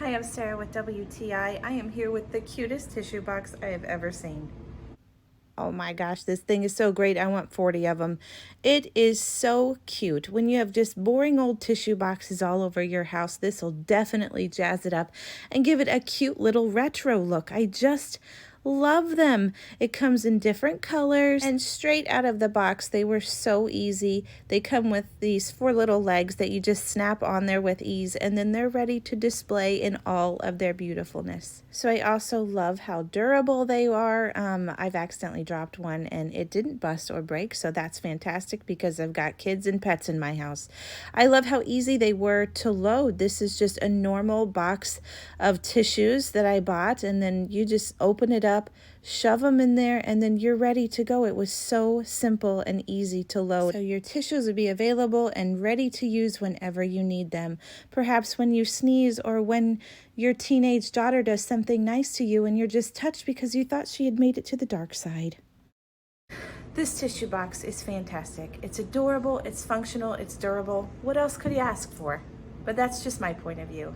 Hi, I'm Sarah with WTI. I am here with the cutest tissue box I have ever seen. Oh my gosh, this thing is so great. I want 40 of them. It is so cute. When you have just boring old tissue boxes all over your house, this will definitely jazz it up and give it a cute little retro look. I just love them. It comes in different colors and straight out of the box. They were so easy. They come with these 4 little legs that you just snap on there with ease, and then they're ready to display in all of their beautifulness. So I also love how durable they are. I've accidentally dropped one and it didn't bust or break, so that's fantastic because I've got kids and pets in my house. I love how easy they were to load. This is just a normal box of tissues that I bought, and then you just open it up, shove them in there, and then you're ready to go. It was so simple and easy to load. So your tissues will be available and ready to use whenever you need them. Perhaps when you sneeze or when your teenage daughter does something nice to you and you're just touched because you thought she had made it to the dark side. This tissue box is fantastic. It's adorable, it's functional, it's durable. What else could you ask for? But that's just my point of view.